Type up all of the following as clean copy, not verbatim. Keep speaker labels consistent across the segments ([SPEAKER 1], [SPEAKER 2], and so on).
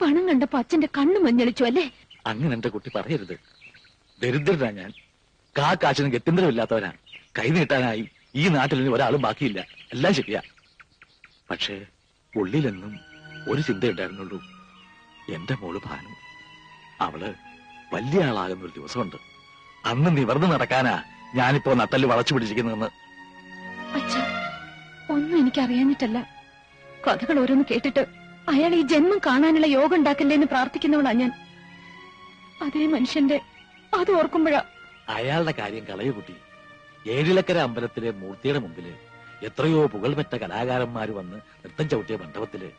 [SPEAKER 1] പണം കണ്ടപ്പോ അച്ഛന്റെ കണ്ണു മഞ്ഞളിച്ചു അല്ലേ?
[SPEAKER 2] അങ്ങനെ എന്റെ കുട്ടി പറയരുത്. ദരിദ്രനാ ഞാൻ. കാശിന് ഗത്യന്തരമില്ലാത്തവനാ. കൈ നീട്ടാനായി ഈ നാട്ടിൽ ഇനി ഒരാളും ബാക്കിയില്ല. എല്ലാം ശരിയാ. പക്ഷേ ഉള്ളിലെന്നും ഒരു ചിന്തയുണ്ടായിരുന്നുള്ളൂ. എന്റെ മോള് ഭാനു. അവള് വലിയ ആളാകുന്ന ഒരു ദിവസമുണ്ട്. അന്ന് നിവർന്നു നടക്കാനാ ഞാനിപ്പോ നട്ടല് വളച്ചു പിടിച്ചിരിക്കുന്നതെന്ന്.
[SPEAKER 1] അച്ഛാ, ഒന്നും എനിക്കറിയാഞ്ഞിട്ടല്ല. കഥകൾ ഓരോന്ന് കേട്ടിട്ട് അയാൾ ഈ ജന്മം കാണാനുള്ള യോഗം ഉണ്ടാക്കല്ലേ എന്ന് പ്രാർത്ഥിക്കുന്നവളാ ഞാൻ. അതേ മനുഷ്യന്റെ അത് ഓർക്കുമ്പോഴാ.
[SPEAKER 2] അയാളുടെ കാര്യം കളയു കുട്ടി. ഏഴിലക്കര അമ്പലത്തിലെ മൂർത്തിയുടെ മുമ്പില് എത്രയോ പുകൾപെറ്റ കലാകാരന്മാര് വന്ന് നൃത്തം ചവിട്ടിയ മണ്ഡപത്തില്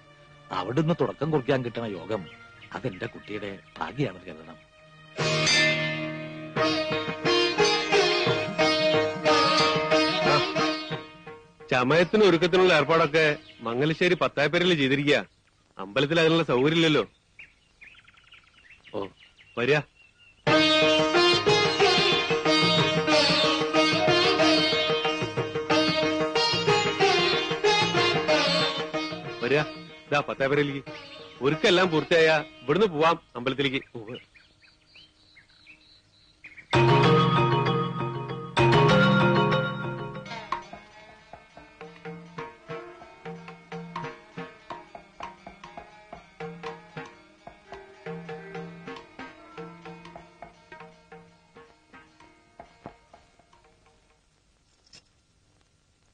[SPEAKER 2] അവിടുന്ന് തുടക്കം കുറിക്കാൻ കിട്ടുന്ന യോഗം അതെന്റെ കുട്ടിയുടെ ഭാഗ്യാണെന്ന് കരുതണം.
[SPEAKER 3] ചമയത്തിന് ഒരുക്കത്തിനുള്ള ഏർപ്പാടൊക്കെ മംഗലശ്ശേരി പത്തായപ്പേരിൽ ചെയ്തിരിക്കുക. അമ്പലത്തിൽ അതിനുള്ള സൗകര്യമില്ലല്ലോ.
[SPEAKER 2] ഓ,
[SPEAKER 3] വരിക. വരിക. ഇതാ പത്തായപ്പേരിലേക്ക്. ഒരുക്കെല്ലാം പൂർത്തിയായ ഇവിടുന്ന് പോവാം അമ്പലത്തിലേക്ക്.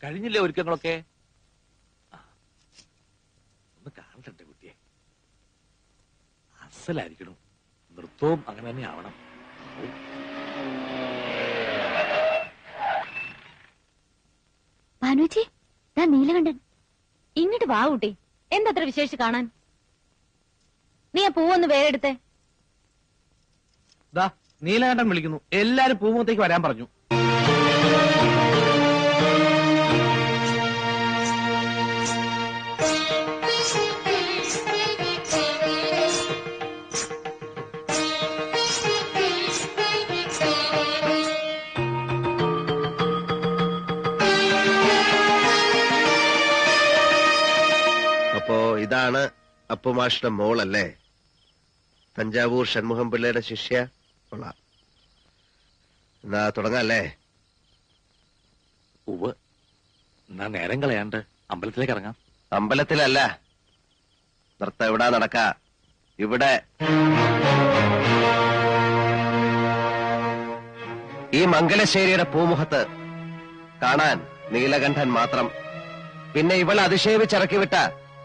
[SPEAKER 2] കഴിഞ്ഞില്ലേ ഒരുക്കങ്ങളൊക്കെ? ഒന്ന് കാണട്ടെ കുട്ടിയെ. അസലായിരിക്കണം. നൃത്തവും അങ്ങനെ തന്നെ ആവണം.
[SPEAKER 1] ഭാനുച്ചി, നീലകണ്ഠൻ ഇങ്ങോട്ട് വാ കുട്ടി. എന്തത്ര വിശേഷിച്ച് കാണാൻ? നീ ആ പൂവൊന്ന് വേറെ എടുത്തേ.
[SPEAKER 4] നീലകണ്ഠൻ വിളിക്കുന്നു. എല്ലാരും പൂമുഖത്തേക്ക് വരാൻ പറഞ്ഞു.
[SPEAKER 5] അപ്പോ ഇതാണ് അപ്പുമാഷിന്റെ മോളല്ലേ? തഞ്ചാവൂർ ഷൺമുഖം പിള്ളയുടെ ശിഷ്യ. കൊള്ളാം. എന്നാ തുടങ്ങാല്ലേ?
[SPEAKER 2] ഉവ്വ്. എന്നാ നേരം കളയാണ്ട് അമ്പലത്തിലേക്ക് ഇറങ്ങാം.
[SPEAKER 5] അമ്പലത്തിലല്ല, നൃത്തം എവിടാ നടക്കാ? ഇവിടെ. ഈ മംഗലശ്ശേരിയുടെ പൂമുഖത്ത് കാണാൻ നീലകണ്ഠൻ മാത്രം. പിന്നെ ഇവൾ അതിശയിച്ചിറക്കി വിട്ട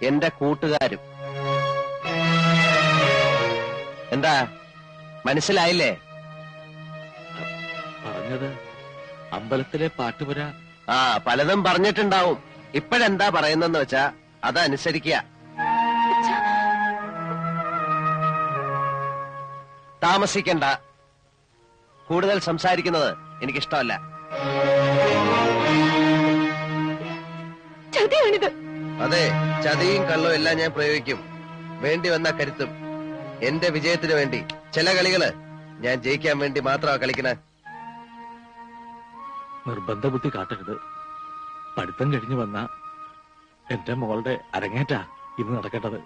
[SPEAKER 5] എന്റെ കൂട്ടുകാരും. എന്താ മനസ്സിലായില്ലേ?
[SPEAKER 2] പറഞ്ഞത് അമ്പലത്തിലെ പാട്ടുപുര.
[SPEAKER 5] ആ, പലതും പറഞ്ഞിട്ടുണ്ടാവും. ഇപ്പോഴെന്താ പറയുന്നെന്ന് വെച്ചാ അതനുസരിക്കുക. താമസിക്കണ്ട. കൂടുതൽ സംസാരിക്കുന്നത് എനിക്കിഷ്ടമല്ല. അതെ, ചതിയും കള്ളവും എല്ലാം ഞാൻ പ്രയോഗിക്കും. വേണ്ടി വന്ന കരുത്തും. എന്റെ വിജയത്തിന് വേണ്ടി. ചില കളികള് ഞാൻ ജയിക്കാൻ വേണ്ടി മാത്രമാ കളിക്കണേ.
[SPEAKER 2] നിർബന്ധ ബുദ്ധി കാട്ടരുത്. പഠിത്തം കഴിഞ്ഞു വന്ന എന്റെ മോളുടെ അരങ്ങേറ്റാ ഇന്ന് നടക്കേണ്ടത്.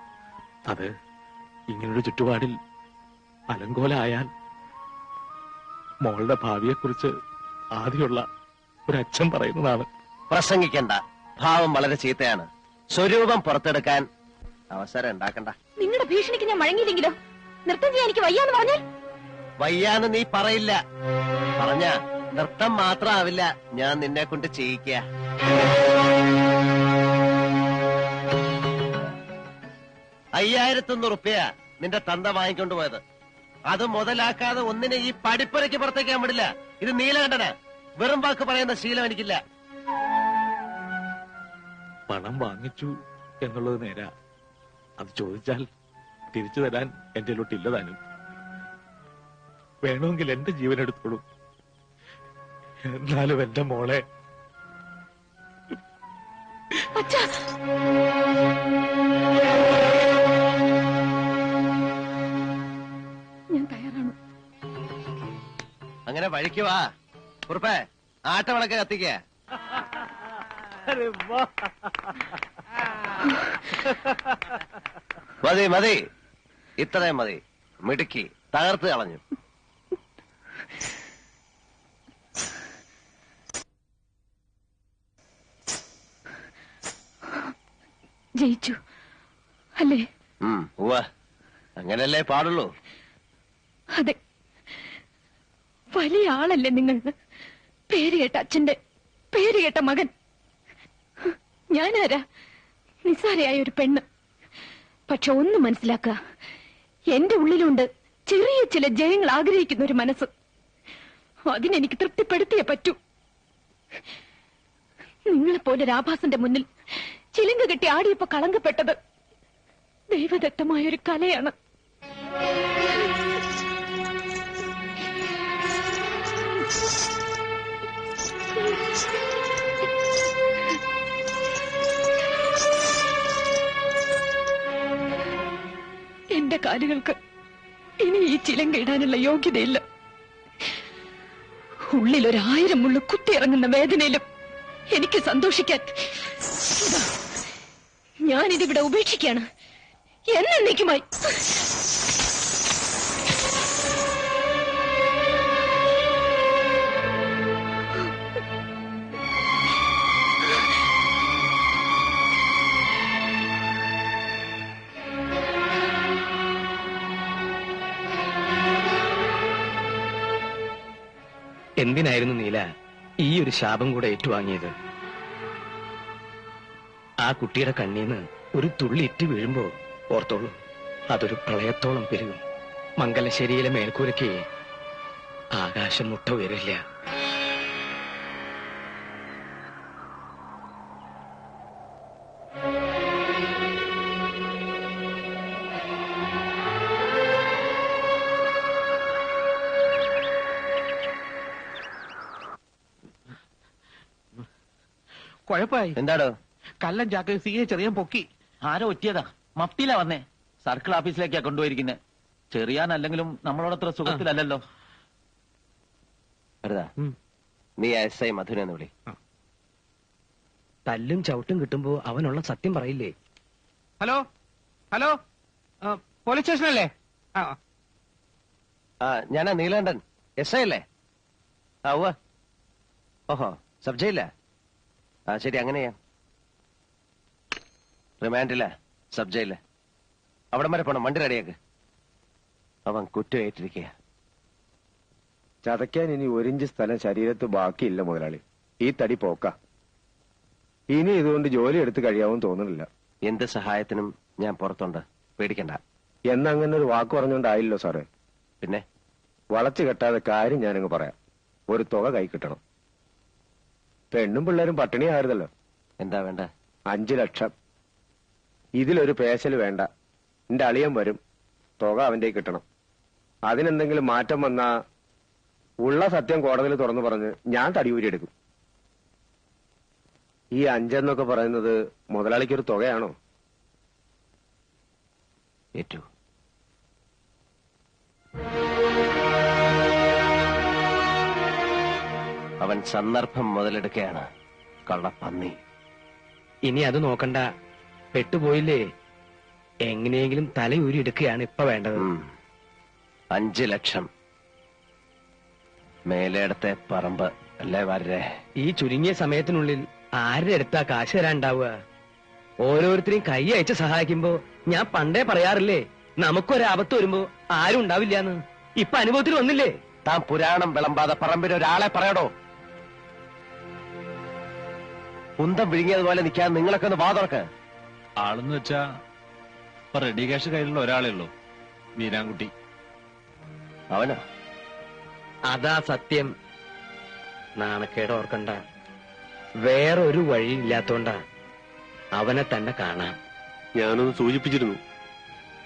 [SPEAKER 2] അത് ഇങ്ങനൊരു ചുറ്റുപാടിൽ അലങ്കോലായാൽ മോളുടെ ഭാവിയെക്കുറിച്ച് ആദ്യമുള്ള ഒരച്ഛൻ പറയുന്നതാണ്.
[SPEAKER 5] പ്രസംഗിക്കണ്ട. ഭാവം വളരെ ചീത്തയാണ്. സ്വരൂപം പുറത്തെടുക്കാൻ അവസരം ഉണ്ടാക്കണ്ട.
[SPEAKER 1] നിങ്ങളുടെ ഭീഷണിക്ക് ഞാൻ വഴങ്ങിയില്ലെങ്കിലോ? നൃത്തം ചെയ്യാൻ എനിക്ക് വയ്യാന്ന് പറഞ്ഞാൽ?
[SPEAKER 5] വയ്യാന്ന് നീ പറയില്ല. പറഞ്ഞ നൃത്തം മാത്രമാവില്ല, ഞാൻ നിന്നെ കൊണ്ട് ചെയ്യിക്ക. 5100 റുപ്യ നിന്റെ തന്ത വാങ്ങിക്കൊണ്ടുപോയത്. അത് മുതലാക്കാതെ ഒന്നിനെ ഈ പടിപ്പുരയ്ക്ക് പുറത്തേക്കാൻ വിടില്ല. ഇത് നീലകണ്ഠനാ. വെറും വാക്ക് പറയുന്ന ശീലം എനിക്കില്ല.
[SPEAKER 2] പണം വാങ്ങിച്ചു എന്നുള്ളത് നേരാ. അത് ചോദിച്ചാൽ തിരിച്ചു തരാൻ എന്റെ ലോട്ടില്ല താനും. വേണമെങ്കിൽ എന്റെ ജീവൻ എടുത്തോളൂ. എന്നാലും എന്റെ മോളെ
[SPEAKER 1] ഞാൻ തയ്യാറാണ്.
[SPEAKER 5] അങ്ങനെ വഴിക്കുവാ. കുറുപ്പേ, ആട്ടവിളക്ക് കത്തിക്ക. മതി മതി. ഇത്രയും മതി. മിടുക്കി, തകർത്ത് കളഞ്ഞു.
[SPEAKER 1] ജയിച്ചു അല്ലേ?
[SPEAKER 5] ഉവ്വ, അങ്ങനല്ലേ പാടുള്ളൂ.
[SPEAKER 1] അതെ, വലിയ ആളല്ലേ നിങ്ങൾ. പേരുകേട്ട അച്ഛന്റെ പേരുകേട്ട മകൻ. ഞാനാരാ? നിസ്സാരയായ ഒരു പെണ്ണ്. പക്ഷെ ഒന്ന് മനസ്സിലാക്കുക, എന്റെ ഉള്ളിലുണ്ട് ചെറിയ ചില ജയങ്ങൾ ആഗ്രഹിക്കുന്ന ഒരു മനസ്സ്. അതിനെനിക്ക് തൃപ്തിപ്പെടുത്തിയേ പറ്റൂ. നിങ്ങളെപ്പോലെ രാഭാസന്റെ മുന്നിൽ ചിലങ്ക കെട്ടി ആടിയപ്പോ കളങ്കപ്പെട്ടത് ദൈവദത്തമായ ഒരു കലയാണ്. എന്റെ കാലുകൾക്ക് ഇനി ഈ ചിലങ്ക ഇടാനുള്ള യോഗ്യതയില്ല. ഉള്ളിൽ 1000 മുള്ളു കുത്തിയിറങ്ങുന്ന വേദനയിലും എനിക്ക് സന്തോഷിക്കാൻ ഞാനിതിവിടെ ഉപേക്ഷിക്കാണ് എന്നേക്കുമായി.
[SPEAKER 6] എന്തിനായിരുന്നു നീല ഈ ഒരു ശാപം കൂടെ ഏറ്റുവാങ്ങിയത്? ആ കുട്ടിയുടെ കണ്ണീന്ന് ഒരു തുള്ളി ഇറ്റ് വീഴുമ്പോ ഓർത്തോളൂ, അതൊരു പ്രളയത്തോളം പെരുകും. മംഗലശ്ശേരിയിലെ മേൽക്കൂരയ്ക്ക് ആകാശം മുട്ട ഉയരില്ല.
[SPEAKER 4] കുഴപ്പമായി.
[SPEAKER 5] എന്താടോ?
[SPEAKER 4] കല്ലൻ ചാക്ക് സീയെ ചെറിയാൻ പൊക്കി.
[SPEAKER 7] ആരോ ഒറ്റിയതാ. മഫ്തിയിലാ വന്നേ. സർക്കിൾ ഓഫീസിലേക്കാ കൊണ്ടുപോയിരിക്കുന്നത്. ചെറിയാനല്ലെങ്കിലും നമ്മളോടത്ര സുഖത്തിലല്ലോ.
[SPEAKER 5] വെറുതാ, നീ SI മധുനെ വിളി.
[SPEAKER 6] തല്ലും ചവിട്ടും കിട്ടുമ്പോ അവനുള്ള സത്യം പറയില്ലേ?
[SPEAKER 4] ഹലോ ഹലോ, പോലീസ് സ്റ്റേഷനല്ലേ?
[SPEAKER 5] ഞാനാ നീലാണ്ടൻ. SI അല്ലേ? ഉവ്വ. ഓഹോ, സബ് ജയില. ശരി, അങ്ങനെയാ. റിമാൻഡില്ല, സബ് ജയില്. അവിടം വരെ പോണം. വണ്ടി റെഡിയാക്ക്. അവൻ കുറ്റം ഏറ്റിരിക്കുക.
[SPEAKER 8] ചതയ്ക്കാൻ ഇനി 1 ഇഞ്ച് സ്ഥലം ശരീരത്ത് ബാക്കിയില്ല മുതലാളി. ഈ തടി പോക്ക. ഇനി ഇതുകൊണ്ട് ജോലി എടുത്ത് കഴിയാവും തോന്നുന്നില്ല.
[SPEAKER 5] എന്ത് സഹായത്തിനും ഞാൻ പുറത്തുണ്ട്, പേടിക്കണ്ട.
[SPEAKER 8] എന്നങ്ങനെ ഒരു വാക്ക് പറഞ്ഞോണ്ടായില്ലോ സാറേ.
[SPEAKER 5] പിന്നെ
[SPEAKER 8] വളച്ചു കെട്ടാതെ കാര്യം ഞാനങ്ങ് പറയാം. ഒരു തുക കൈ കിട്ടണം. പെണ്ണും പിള്ളേരും പട്ടിണിയായിരുന്നല്ലോ.
[SPEAKER 5] എന്താ വേണ്ട?
[SPEAKER 8] 5 ലക്ഷം. ഇതിലൊരു പേശല് വേണ്ട. എന്റെ അളിയൻ വരും. തുക അവന്റെ കിട്ടണം. അതിനെന്തെങ്കിലും മാറ്റം വന്നാ ഉള്ള സത്യം കോടതിയിൽ തുറന്നു പറഞ്ഞ് ഞാൻ തടിയൂരി എടുക്കും. ഈ 5 എന്നൊക്കെ പറയുന്നത് മുതലാളിക്കൊരു തുകയാണോ?
[SPEAKER 5] ഏറ്റു. അവൻ സന്ദർഭം മുതലെടുക്കുകയാണ്, കള്ളപ്പന്നി.
[SPEAKER 6] ഇനി അത് നോക്കണ്ട. പെട്ടുപോയില്ലേ? എങ്ങനെയെങ്കിലും തലയൂരി എടുക്കുകയാണ് ഇപ്പൊ വേണ്ടത്.
[SPEAKER 5] 5 ലക്ഷം. മേലേടത്തെ പറമ്പ് അല്ലേ വരെ?
[SPEAKER 6] ഈ ചുരുങ്ങിയ സമയത്തിനുള്ളിൽ ആരുടെ അടുത്താ കാശ് തരാണ്ടാവുക? ഓരോരുത്തരെയും കൈ അയച്ച് സഹായിക്കുമ്പോ ഞാൻ പണ്ടേ പറയാറില്ലേ, നമുക്കൊരാപത്ത് വരുമ്പോ ആരും ഉണ്ടാവില്ലാന്ന്. ഇപ്പൊ അനുഭവത്തിൽ വന്നില്ലേ?
[SPEAKER 5] താൻ പുരാണം വിളമ്പാതെ പറമ്പിന് ഒരാളെ പറയടോ. കുന്തം വിഴുങ്ങിയതുപോലെ നിൽക്കാൻ നിങ്ങളൊക്കെ ഒന്ന് വാതുറക്ക്.
[SPEAKER 3] ആളെന്ന് വെച്ചാ ഇപ്പൊ റെഡി ക്യാഷ് കയ്യിലുള്ള ഒരാളേ ഉള്ളൂ, വീരാൻകുട്ടി.
[SPEAKER 5] അവനോ?
[SPEAKER 6] അതാ സത്യം. നാണക്കേട് ഓർക്കണ്ട. വേറൊരു വഴി ഇല്ലാത്തോണ്ടാ അവനെ തന്നെ കാണാം.
[SPEAKER 3] ഞാനൊന്ന് സൂചിപ്പിച്ചിരുന്നു,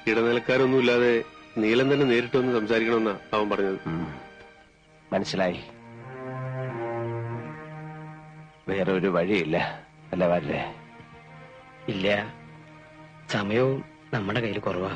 [SPEAKER 3] ഇടനിലക്കാരൊന്നുമില്ലാതെ നീലൻ തന്നെ നേരിട്ട് വന്ന് സംസാരിക്കണമെന്നാ അവൻ പറഞ്ഞത്.
[SPEAKER 5] മനസ്സിലായി. വേറൊരു വഴിയില്ല അല്ല വരേ?
[SPEAKER 6] ഇല്ല, സമയവും നമ്മുടെ കയ്യിൽ കുറവാ.